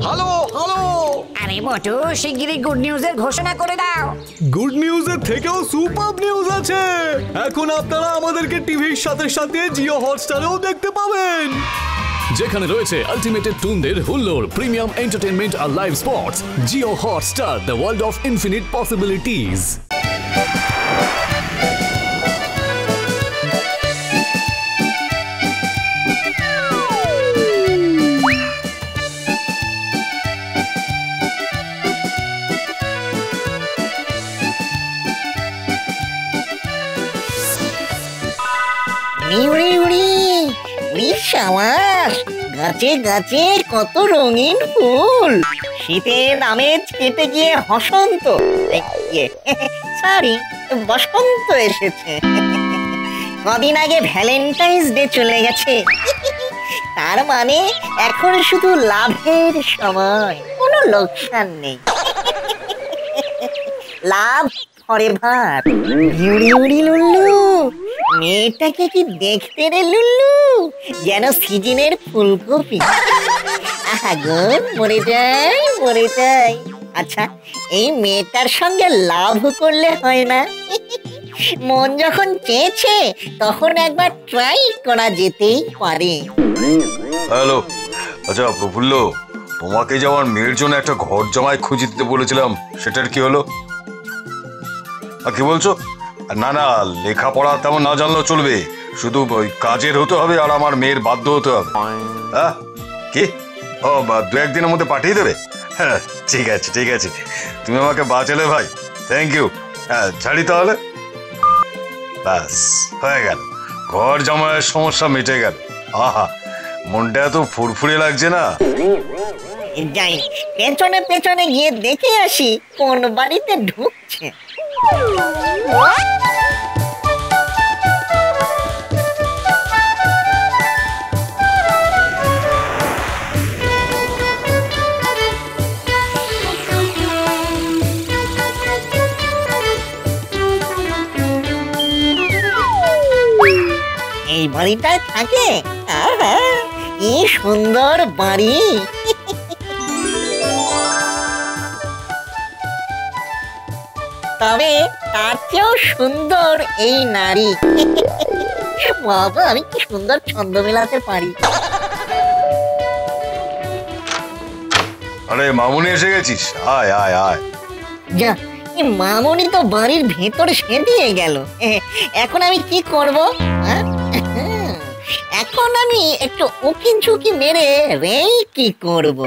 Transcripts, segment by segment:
Hello hello. আরে মোটু, শিগগিরই good নিউজের ঘোষণা করে দাও। গুড নিউজের থেকেও সুপার নিউজ আছে। এখন আপনারা আমাদেরকে টিভির সাথে সাথে জিও হটস্টারেও দেখতে পাবেন, যেখানে রয়েছে আলটিমেটেড টুনদের হুল্লোড়, প্রিমিয়াম এন্টারটেইনমেন্ট আর live sports. Jio Hotstar, the world of infinite possibilities. উড়ি উড়ি উড়ি সাবাস, গাছে গাছে কত রঙিন ফুল। শীতের আমেজ কেটে গিয়ে বসন্ত, সরি বসন্ত এসেছে। কদিন আগে ভ্যালেন্টাইন্স ডে চলে গেছে, তার মানে এখন শুধু লাভের সময়, কোনো লোকসান নেই। লাভ ফরএভার। উড়ি উড়ি লুল্লু, মেয়েটাকে কি দেখতে রে লুল্লু, যেন সিজনের ফুলকপি। আগুন মরে যাই মরে যাই। আচ্ছা, এই মেয়েটার সঙ্গে লাভ করলে হয় না? মন যখন চেয়েছে তখন একবার ট্রাই করা যেতেই পারে। হ্যালো, আচ্ছা প্রফুল্ল, তোমাকে যে আমার মেয়ের জন্য একটা ঘর জামাই খুঁজে দিতে বলেছিলাম, সেটার কি হলো? কি বলছো? না না, লেখাপড়া তেমন না জানলেও চলবে, শুধু ওই কাজের হতে হবে আর আমার মেয়ের বাধ্য হতে হবে। হ্যাঁ কি? ও, 2-1 দিনের মধ্যে পাঠিয়ে দেবে? হ্যাঁ ঠিক আছে ঠিক আছে, তুমি আমাকে বাঁচালে ভাই, থ্যাংক ইউ। হ্যাঁ ছাড়ি তাহলে। ব্যাস হয়ে গেল, ঘর জামাইয়ের সমস্যা মিটে গেল। আহা, মনটা এত ফুরফুরে লাগছে না। যাই পেছনে পেছনে গিয়ে দেখে আসি কোন বাড়িতে ঢুকছে। এই বাড়িটায় থাকে? আহা, কি সুন্দর বাড়ি। তবে তার চেয়েও সুন্দর এই নারী। বাবা, আমি কি সুন্দর ছন্দ মেলাতে পারি। আরে মামুনি, এসে গেছিস? আয় আয় আয়। যা, এই মামনি তো বাড়ির ভেতর সেদিয়ে গেল। এখন আমি কি করব? এখন আমি একটু উকি ঝুঁকি মেরে কি করব।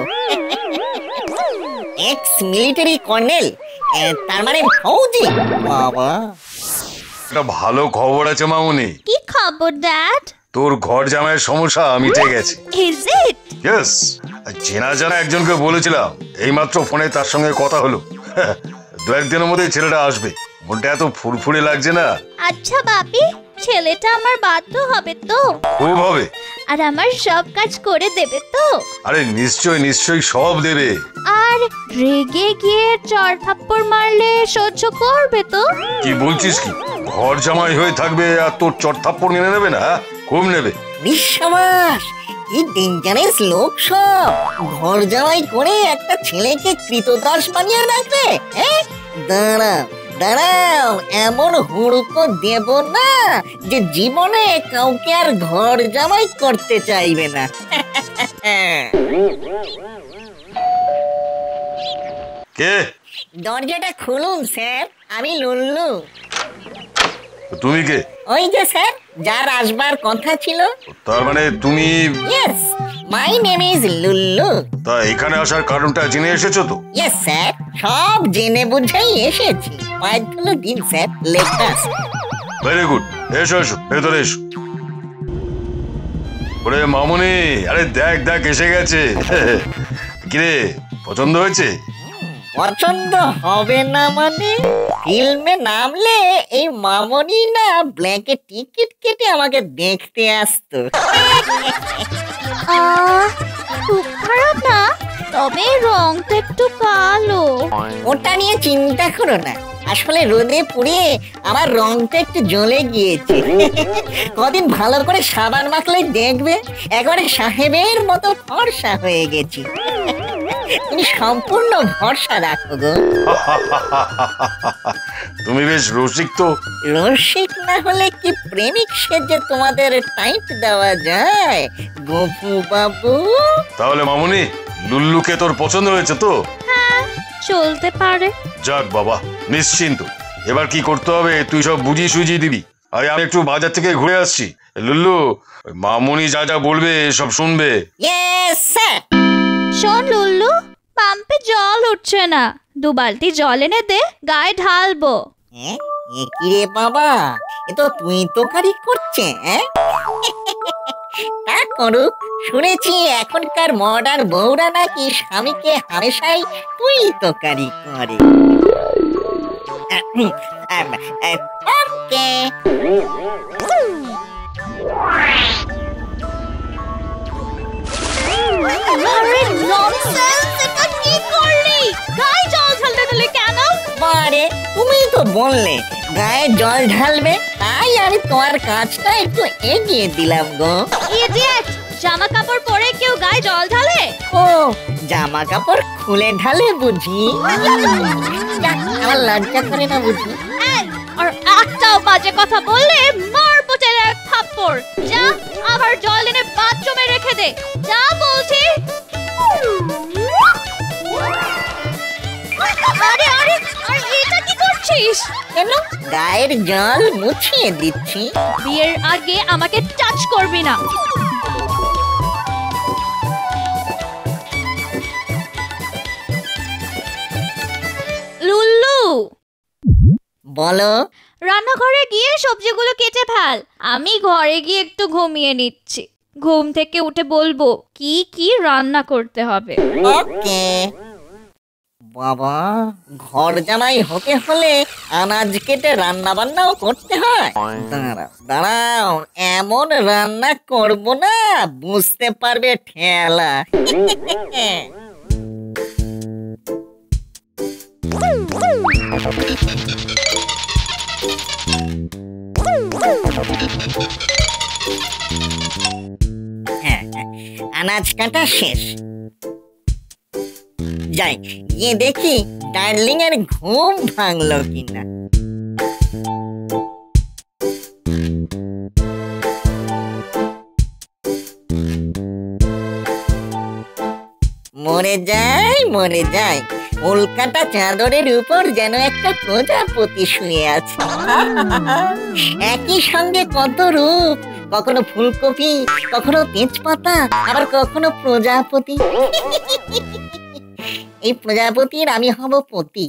এক্স মিলিটারি কর্নেল, তার মানে ফৌজি। বাবা, একটা ভালো খবর আছে মামুনি। কি খবর ড্যাড? তোর ঘর জামাইয়ের সমস্যা মিটে গেছে। Is it? ইয়েস, চেনা জানা একজনকে বলেছিলাম, এইমাত্র ফোনে তার সঙ্গে কথা হলো। 2-1 দিনের মধ্যে ছেলেটা আসবে। মনটা এত ফুরফুরে লাগছে না। আচ্ছা বাপি, ছেলেটা আমার বাধ্য হবে তো? খুব হবে। আর আমার সব কাজ করে দেবে তো? আরে নিশ্চয় নিশ্চয়ই সব দেবে। আর রেগে গিয়ে চড় থাপ্পড় মারলে সহ্য করবে তো? কি বলছিস কি? ঘর জামাই হয়ে থাকবে আর তোর চড়থাপ্পড় মেনে নেবে না? খুব নেবে। বিশ্বাস, এই ডেঞ্জারাস লোক সব ঘর জামাই করে একটা ছেলেকে কৃতদাস বানিয়ে রাখবে। দাঁড়াও দাঁড়াও, এমন হুড়কো দেব না যে জীবনে কাউকে আর ঘর জামাই করতে চাইবে না। কে? দরজাটা খুলুন স্যার, আমি লুল্লু। তুমি কে? ওই যে স্যার, যার আসবার কথা ছিল। তার মানে তুমি? Yes, my name is Lullu. তা এখানে আসার কারণটা জেনে এসেছো তো? ইয়েস স্যার, সব জেনে বুঝেই এসেছি। পাঁচ ধুলো দিন স্যার, লেটাস। ভেরি গুড, এসো এসো, ভেতরে এসো। ওরে মামুনি, আরে দেখ দেখ এসে গেছে। কিরে, পছন্দ হয়েছে? পছন্দ হবে না মানে? ফিল্মে নামলে এই মামনি না ব্ল্যাকে টিকিট কেটে আমাকে দেখতে আসতো। খুব খারাপ না, তবে রংটা একটু কালো। ওটা নিয়ে চিন্তা করো না, আসলে রোদে পুড়িয়ে আমার রংটা একটু জ্বলে গিয়েছে। কদিন ভালো করে সাবান মাখলেই দেখবে একেবারে সাহেবের মতো ফর্সা হয়ে গেছি। তুমি সম্পূর্ণ ভরসা রাখো গো। তুমি বেশ রসিক তো। রসিক না হলে কি প্রেমিক সেজে তোমাদের টাইট দেওয়া যায় গপু বাবু? তাহলে মামুনি, লুল্লুকে তোর পছন্দ হয়েছে তো? চলতে পারে। যাক বাবা, নিশ্চিন্ত। এবার কি করতে হবে তুই সব বুঝিয়ে সুঝিয়ে দিবি। আর আমি একটু বাজার থেকে ঘুরে আসছি। লুল্লু, ওই মামুনি যা যা বলবে সব শুনবে। Yes sir. শোন লুল্লু, পাম্পে জল উঠছে না, 2 বালতি জল এনে দে, গায়ে ঢালবো। এ কি রে বাবা, এ তো তুই তোকারি করছে। তা করুক, শুনেছি এখনকার মডার্ন বউরা নাকি স্বামীকে হামেশাই তুই তোকারি করে। ওকে। আরে ননসেন্স, এটা কি করলি? গায়ে জল ঢালতে দিলি কেন? বারে, তুমি তো বললে গায়ে জল ঢালবে, তাই আমি তোমার কাজটা একটু এগিয়ে দিলাম গো। ইডিয়েট, জামা কাপড় পরে কেউ গায়ে জল ঢালে? ও, জামা কাপড় খুলে ঢালে বুঝি? যাক, আমার লজ্জা করে না বুঝি? এই, আর একটাও বাজে কথা বললে মারবো তেরে এক থাপ্পড়। যা, আবার জল এনে বাথরুমে রেখে দে। যা বলছি। আরে আরে আরে, এটা কি করছিস? কেন? গায়ের জল মুছিয়ে দিচ্ছি। বিয়ের আগে আমাকে টাচ করবি না। লুল্লু, বলো। রান্নাঘরে গিয়ে সবজিগুলো কেটে ফেল, আমি ঘরে গিয়ে একটু ঘুমিয়ে নিচ্ছি। ঘুম থেকে উঠে বলবো কি কি রান্না করতে হবে। ওকে। বাবা, ঘর জামাই হতে হলে আনাজ কেটে রান্না বান্নাও করতে হয়? দাঁড়াও দাঁড়াও, এমন রান্না করব না বুঝতে পারবে ঠেলা। হ্যাঁ, আনাজ কাটা শেষ। যাই গিয়ে দেখি ডার্লিং এর ঘুম ভাঙলো কিনা। মরে যায় উল্কাটা চাদরের উপর যেন একটা প্রজাপতি শুয়ে আছে। একই সঙ্গে কত রূপ, কখনো ফুলকপি, কখনো তেজপাতা, আবার কখনো প্রজাপতি। এই প্রজাপতির আমি হব পতি।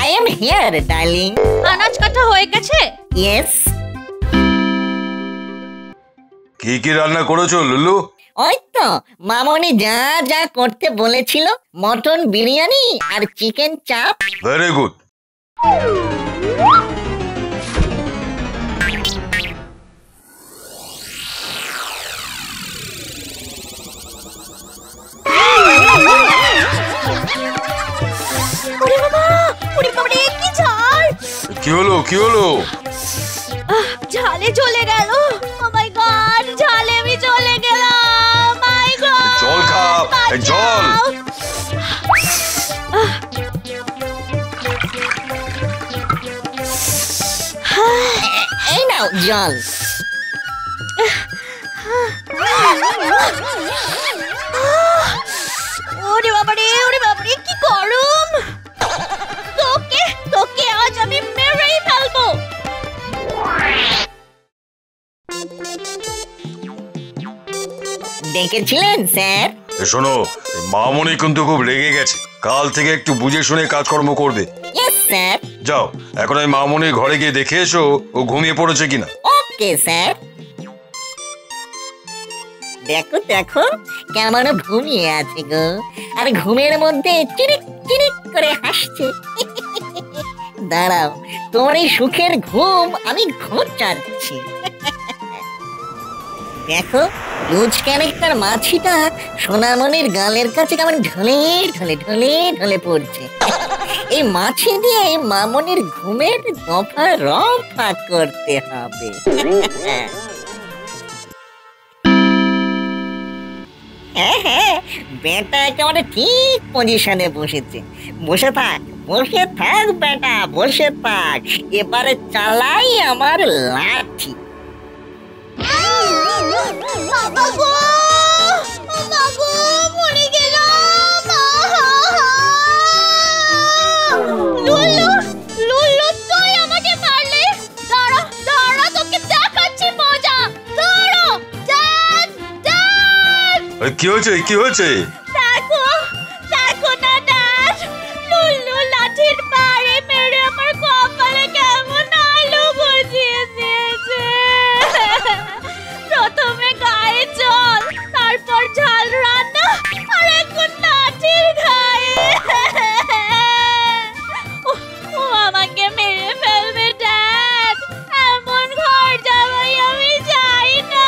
I am here, darling. আনাজ কাটা হয়ে গেছে? Yes. কি কি রান্না করেছো লুল্লু? ওই তো মামনি যা যা করতে বলেছিল, মটন বিরিয়ানি আর চিকেন চাপ। Very good. ওরে বাবা, ওরে বাবা রে, কি ঝাল! কি হলো? ঝালে চলে গেল। ও মাই গড, ঝালে আমি চলে গেলাম। মাই গড, জল খা, জল। এই নাও জল। ওরে বাবা রে, কি গরম! তোকে আজ আমি মেরেই ফেলবো। ডেকেছিলেন স্যার? শোনো, মামনি কিন্তু খুব রেগে গেছে। কাল থেকে একটু বুঝে শুনে কাজকর্ম করবে। Yes sir. যাও, এখন আমি মামনির ঘরে গিয়ে দেখে এসো ও ঘুমিয়ে পড়েছে কিনা। Okay sir. দেখো দেখো কেমন ঘুমিয়ে আছে গো, আর ঘুমের মধ্যে চিরিক চিরিক করে হাসছে। দাঁড়াও, তোমার এই সুখের ঘুম আমি ঘুমাচ্ছি। দেখো লুজ ক্যারেক্টার মাছিটা সোনামণির গালের কাছে কেমন ঢলে ঢলে ঢলে ঢলে পড়ছে। এই মাছি দিয়ে মামনির ঘুমের দফা রফা করতে হবে। হ্যাঁ হ্যাঁ, বেটা একেবারে ঠিক পজিশনে বসেছে। বসে থাক বেটা, বসে থাক। এবারে চালাই আমার লাঠি। বাবা গো, বাবা গো, মরে গেলাম। লুল্লু, লুল্লু, তুই আমাকে মারলি। দাঁড়া, দাঁড়া, তোকে দেখাচ্ছি মজা। দাঁড়া, ড্যাড, ড্যাড। কি হয়েছে কি হয়েছে? দেখো, দেখো না ড্যাড, লুল্লু লাঠির বাড়ি মেরে আমার কপালে কেমন আলু গজিয়ে দিয়েছে। প্রথমে গায়ে জল, তারপর ঝাল রান্না, আর এখন লাঠির গায়ে। ও আমাকে মেরে ফেলবে ড্যাড। এমন ঘর জামাই আমি চাই না।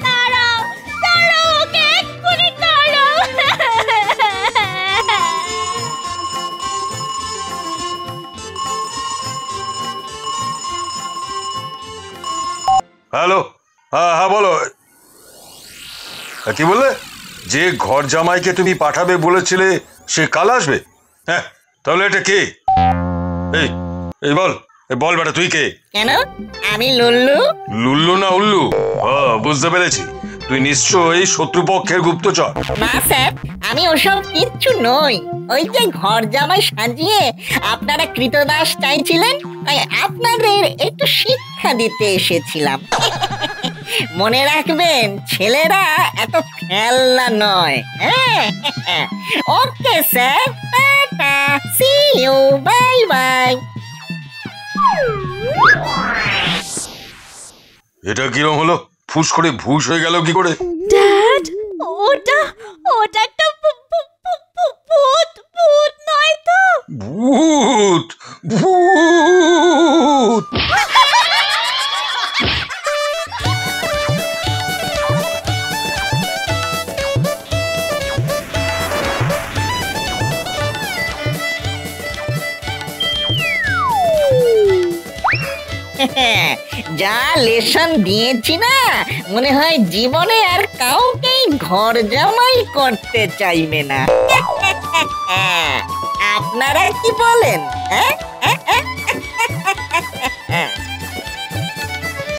দাঁড়াও, দাঁড়াও, ওকে এক্ষুনি দাঁড়াও। হ্যালো, হ্যাঁ হ্যাঁ বলো। কি বললে? যে ঘর জামাইকে তুমি পাঠাবে বলেছিলে সে কাল আসবে? হ্যাঁ, তাহলে এটা কে? এই এই বল, বল বেটা, তুই কে? কেন? আমি লুল্লু। লুল্লু না উল্লু? হ্যাঁ, বুঝতে পেরেছি। তুই নিশ্চয়ই শত্রুপক্ষের গুপ্তচর। না স্যার, আমি ওসব কিচ্ছু নই। ওই যে ঘর জামাই সাজিয়ে আপনারা কৃতদাস চাইছিলেন, তাই আপনাদের একটু শিক্ষা দিতে এসেছিলাম। মনে রাখবেন, ছেলেরা এত খেলনা নয়। Okay sir, tata, see you, bye bye. এটা কিরম হলো? ফুস করে ভুস হয়ে গেল কি করে? ড্যাড, ওটা ওটা একটা ভূত, ভূত নয় তো? ভূত, ভূত। যা লেসন দিয়েছি না, মনে হয় জীবনে আর কাউকেই ঘর জামাই করতে চাইবে না। আপনারা কি বলেন? হ্যাঁ?